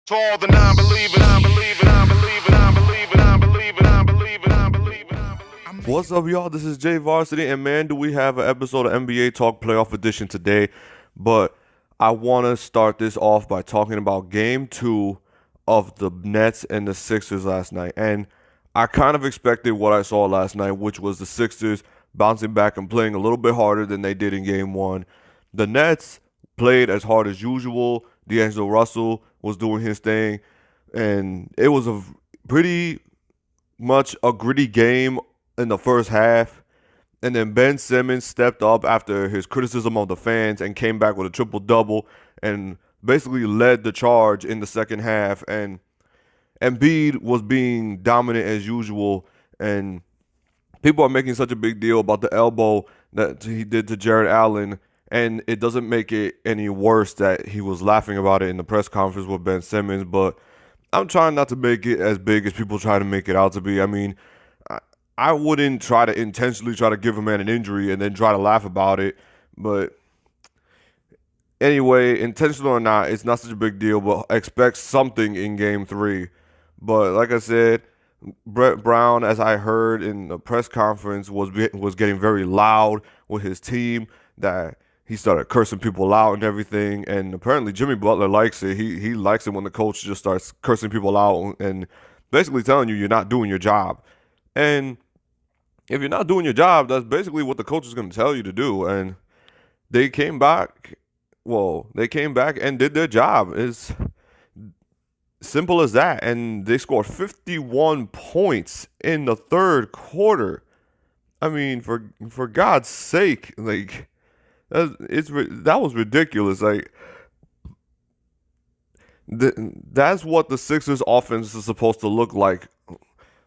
To all the non-believers, non-believers, non-believers, non-believers, non-believers, non-believers, non-believers, non-believers. What's up, y'all? This is Jay Varsity, and man, do we have an episode of NBA Talk Playoff Edition today. But I want to start this off by talking about Game 2 of the Nets and the Sixers last night. And I kind of expected what I saw last night, which was the Sixers bouncing back and playing a little bit harder than they did in Game 1. The Nets played as hard as usual. D'Angelo Russell was doing his thing, and it was a pretty much a gritty game in the first half. And then Ben Simmons stepped up after his criticism of the fans and came back with a triple-double and basically led the charge in the second half. And Embiid was being dominant as usual. And people are making such a big deal about the elbow that he did to Jared Allen. And it doesn't make it any worse that he was laughing about it in the press conference with Ben Simmons. But I'm trying not to make it as big as people try to make it out to be. I mean, I wouldn't try to intentionally try to give a man an injury and then try to laugh about it. But anyway, intentional or not, it's not such a big deal. But expect something in Game 3. But like I said, Brett Brown, as I heard in the press conference, was getting very loud with his team. That he started cursing people out and everything. And apparently Jimmy Butler likes it. He likes it when the coach just starts cursing people out and basically telling you you're not doing your job. And if you're not doing your job, that's basically what the coach is going to tell you to do. And they came back. Well, they came back and did their job. It's simple as that. And they scored 51 points in the third quarter. I mean, for God's sake, like that was ridiculous. Like that's what the Sixers offense is supposed to look like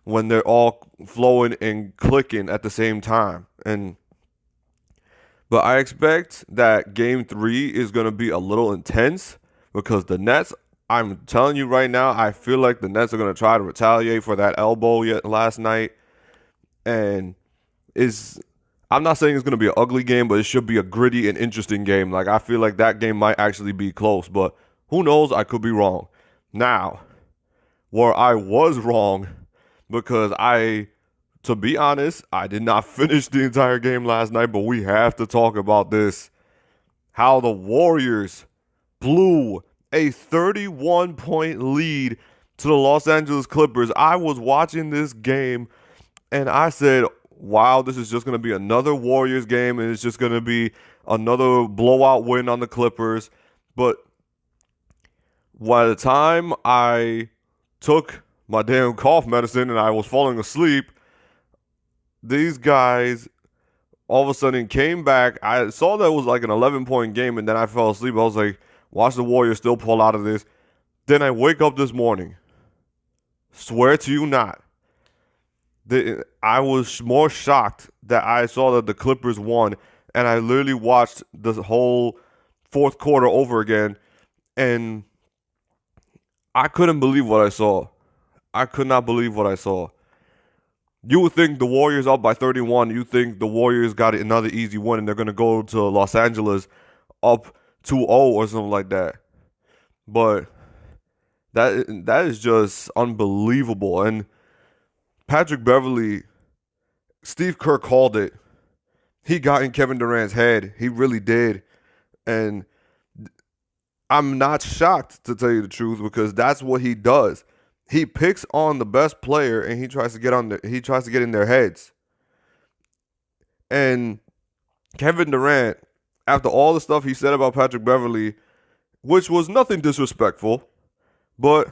when they're all flowing and clicking at the same time. But I expect that Game 3 is going to be a little intense because the Nets, I'm telling you right now, I feel like the Nets are going to try to retaliate for that elbow last night. And I'm not saying it's going to be an ugly game, but it should be a gritty and interesting game. Like, I feel like that game might actually be close, but who knows? I could be wrong. Now, where I was wrong, because to be honest, I did not finish the entire game last night, but we have to talk about this. How the Warriors blew a 31-point lead to the Los Angeles Clippers. I was watching this game, and I said, wow, this is just going to be another Warriors game, and it's just going to be another blowout win on the Clippers. But by the time I took my damn cough medicine and I was falling asleep, these guys all of a sudden came back. I saw that it was like an 11-point game, and then I fell asleep. I was like, watch the Warriors still pull out of this. Then I wake up this morning. Swear to you not. I was more shocked that I saw that the Clippers won, and I literally watched the whole fourth quarter over again, and I couldn't believe what I saw. I could not believe what I saw. You would think the Warriors up by 31. You think the Warriors got another easy win, and they're going to go to Los Angeles up 2-0 or something like that. But that is just unbelievable. And Patrick Beverley, Steve Kerr called it. He got in Kevin Durant's head. He really did. And I'm not shocked, to tell you the truth, because that's what he does. He picks on the best player and he tries to get in their heads. And Kevin Durant, after all the stuff he said about Patrick Beverley, which was nothing disrespectful, but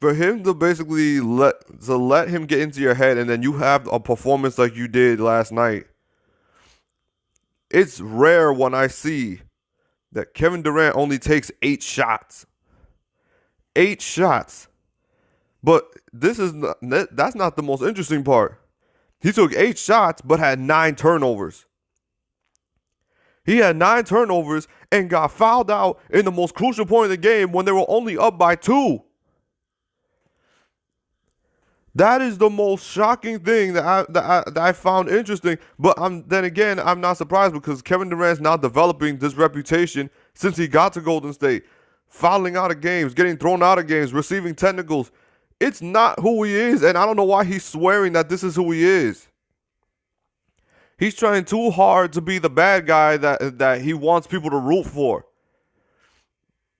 for him to basically let him get into your head and then you have a performance like you did last night, it's rare when I see that Kevin Durant only takes 8 shots. 8 shots. But that's not the most interesting part. He took 8 shots but had 9 turnovers. He had 9 turnovers and got fouled out in the most crucial point of the game when they were only up by 2. That is the most shocking thing that I found interesting. But then again, I'm not surprised because Kevin Durant's now developing this reputation since he got to Golden State fouling out of games, getting thrown out of games, receiving technicals. It's not who he is, and I don't know why he's swearing that this is who he is. He's trying too hard to be the bad guy that he wants people to root for.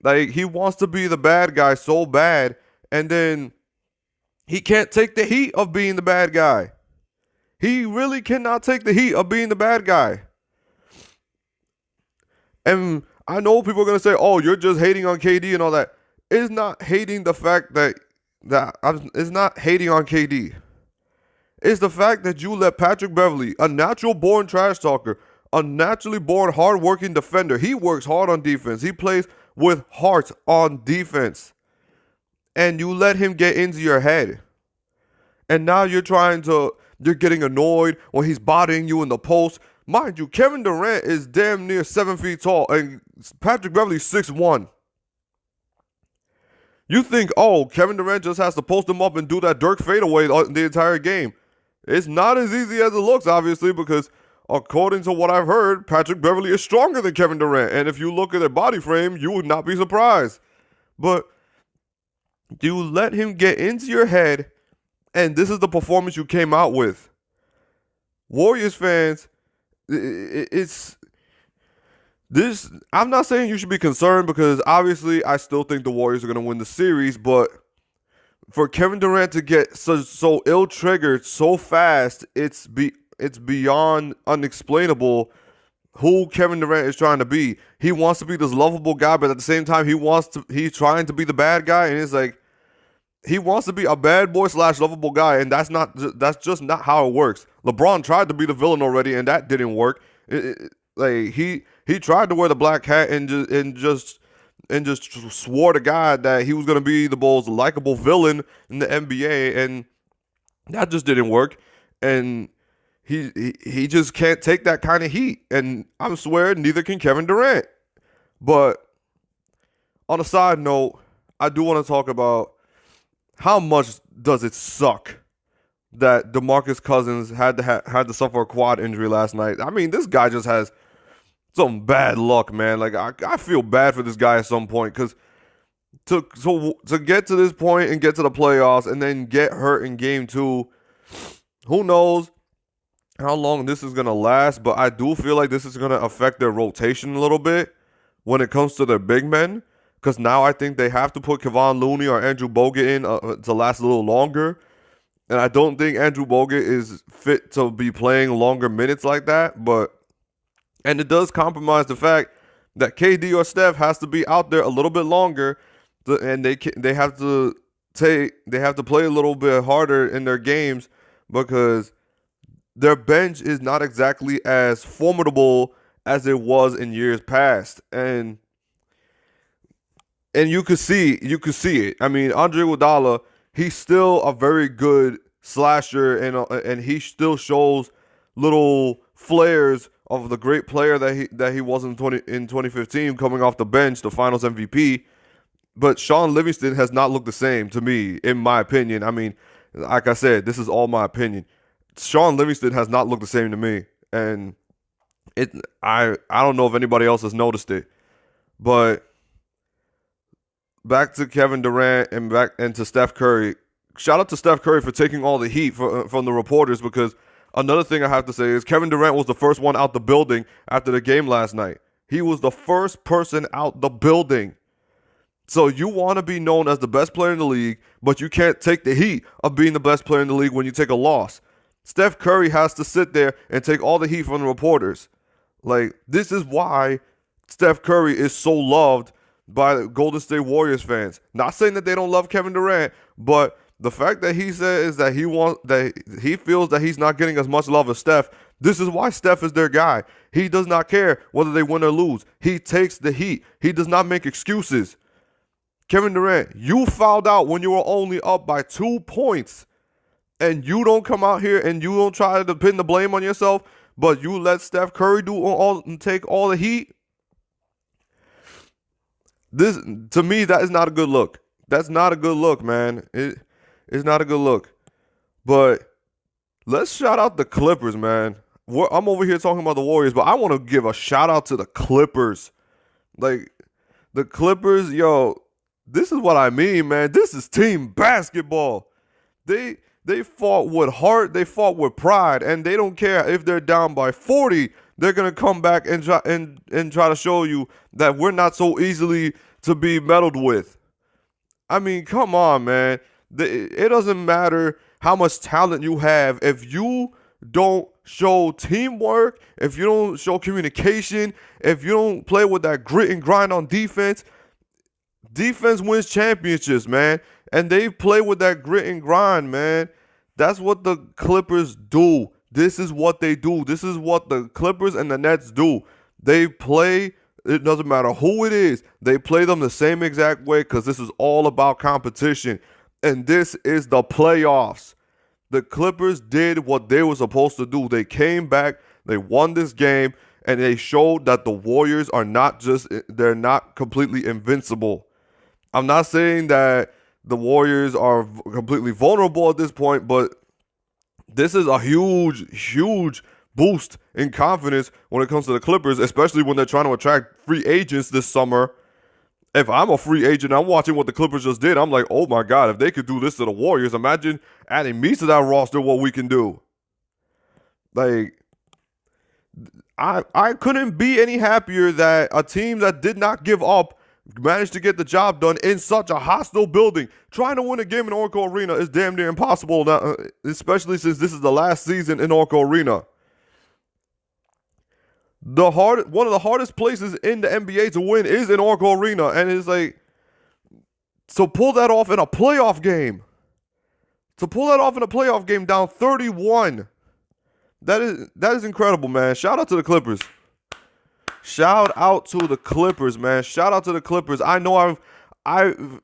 Like, he wants to be the bad guy so bad, and then he can't take the heat of being the bad guy. He really cannot take the heat of being the bad guy. And I know people are going to say, oh, you're just hating on KD and all that. It's not hating the fact it's not hating on KD. It's the fact that you let Patrick Beverley, a natural-born trash talker, a naturally-born hard-working defender. He works hard on defense. He plays with heart on defense. And you let him get into your head. And now you're getting annoyed when he's bodying you in the post. Mind you, Kevin Durant is damn near 7 feet tall, and Patrick Beverley's 6'1". You think, oh, Kevin Durant just has to post him up and do that Dirk fadeaway the entire game. It's not as easy as it looks, obviously, because according to what I've heard, Patrick Beverley is stronger than Kevin Durant. And if you look at their body frame, you would not be surprised. But you let him get into your head, and this is the performance you came out with. Warriors fans, I'm not saying you should be concerned, because obviously I still think the Warriors are going to win the series, but for Kevin Durant to get so ill-triggered so fast, it's beyond unexplainable who Kevin Durant is trying to be. He wants to be this lovable guy, but at the same time, he's trying to be the bad guy, and it's like he wants to be a bad boy / lovable guy, and that's just not how it works. LeBron tried to be the villain already, and that didn't work. He tried to wear the black hat and just swore to God that he was going to be the most likable villain in the NBA, and that just didn't work. And he just can't take that kind of heat, and I swear neither can Kevin Durant. But on a side note, I do want to talk about how much does it suck that DeMarcus Cousins had to suffer a quad injury last night. I mean, this guy just has some bad luck, man. Like, I feel bad for this guy at some point, because to get to this point and get to the playoffs and then get hurt in game 2, who knows how long this is going to last, but I do feel like this is going to affect their rotation a little bit when it comes to their big men, because now I think they have to put Kevon Looney or Andrew Bogut in to last a little longer, and I don't think Andrew Bogut is fit to be playing longer minutes like that, and it does compromise the fact that KD or Steph has to be out there a little bit longer, and they have to play a little bit harder in their games, because their bench is not exactly as formidable as it was in years past, and you could see it. I mean, Andre Iguodala, he's still a very good slasher, and he still shows little flares of the great player that he was in 2015, coming off the bench, the Finals MVP. But Sean Livingston has not looked the same to me, in my opinion. I mean, like I said, this is all my opinion. Sean Livingston has not looked the same to me, and I don't know if anybody else has noticed it. But back to Kevin Durant and to Steph Curry. Shout out to Steph Curry for taking all the heat from the reporters, because another thing I have to say is Kevin Durant was the first one out the building after the game last night. He was the first person out the building. So you want to be known as the best player in the league, but you can't take the heat of being the best player in the league when you take a loss. Steph Curry has to sit there and take all the heat from the reporters. Like, this is why Steph Curry is so loved by the Golden State Warriors fans. Not saying that they don't love Kevin Durant, but the fact that he says that he feels that he's not getting as much love as Steph, this is why Steph is their guy. He does not care whether they win or lose. He takes the heat. He does not make excuses. Kevin Durant, you fouled out when you were only up by 2 points, and you don't come out here and you don't try to pin the blame on yourself, but you let Steph Curry take all the heat. This, to me, that is not a good look. That's not a good look, man. It's not a good look. But let's shout out the Clippers, man. I'm over here talking about the Warriors, but I want to give a shout out to the Clippers. Like, The Clippers, yo, this is what I mean, man. This is team basketball. They fought with heart, they fought with pride, and they don't care if they're down by 40. They're gonna come back and try to show you that we're not so easily to be meddled with. I mean, come on, man. It doesn't matter how much talent you have if you don't show teamwork, if you don't show communication, if you don't play with that grit and grind on defense. Defense wins championships, man. And they play with that grit and grind, man. That's what the Clippers do. This is what they do. This is what the Clippers and the Nets do. They play, it doesn't matter who it is, they play them the same exact way because this is all about competition. And this is the playoffs. The Clippers did what they were supposed to do. They came back, they won this game, and they showed that the Warriors are they're not completely invincible. I'm not saying that the Warriors are completely vulnerable at this point, but this is a huge, huge boost in confidence when it comes to the Clippers, especially when they're trying to attract free agents this summer. If I'm a free agent, I'm watching what the Clippers just did. I'm like, oh my God, if they could do this to the Warriors, imagine adding me to that roster, what we can do. Like, I couldn't be any happier that a team that did not give up managed to get the job done in such a hostile building. Trying to win a game in Oracle Arena is damn near impossible now, especially since this is the last season in Oracle Arena. One of the hardest places in the NBA to win is in Oracle Arena, and it's like, to pull that off in a playoff game, down 31, that is incredible, man. Shout out to the Clippers. Shout out to the Clippers, man. Shout out to the Clippers. I know I've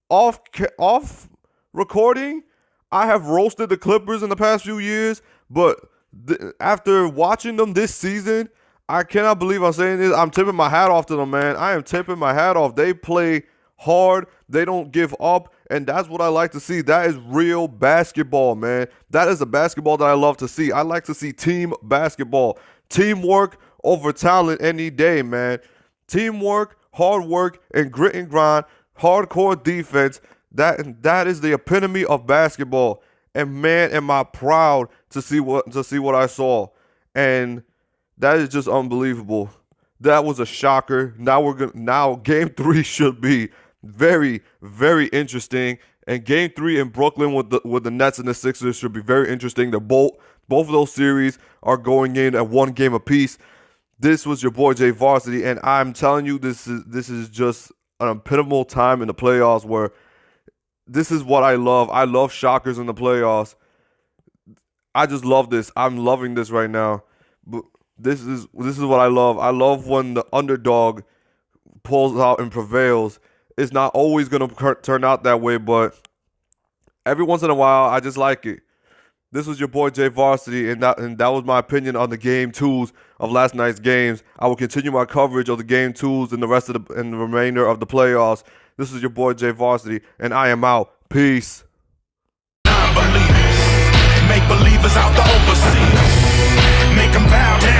off recording, I have roasted the Clippers in the past few years, but after watching them this season, I cannot believe I'm saying this. I'm tipping my hat off to them, man. I am tipping my hat off. They play hard. They don't give up, and that's what I like to see. That is real basketball, man. That is a basketball that I love to see. I like to see team basketball. Teamwork over talent any day, man. Teamwork, hard work, and grit and grind, hardcore defense. That is the epitome of basketball. And man, am I proud to see what I saw. And that is just unbelievable. That was a shocker. Now game 3 should be very, very interesting. And game 3 in Brooklyn with the Nets and the Sixers should be very interesting. Both of those series are going in at 1 game apiece. This was your boy Jay Varsity, and I'm telling you, this is just an epitomal time in the playoffs where this is what I love. I love shockers in the playoffs. I just love this. I'm loving this right now. But this is what I love. I love when the underdog pulls out and prevails. It's not always going to turn out that way, but every once in a while, I just like it. This was your boy Jay Varsity, and that was my opinion on the game 2s of last night's games. I will continue my coverage of the game 2s and the remainder of the playoffs. This is your boy Jay Varsity, and I am out. Peace. Non-believers, make believers out the overseas, make them bow down.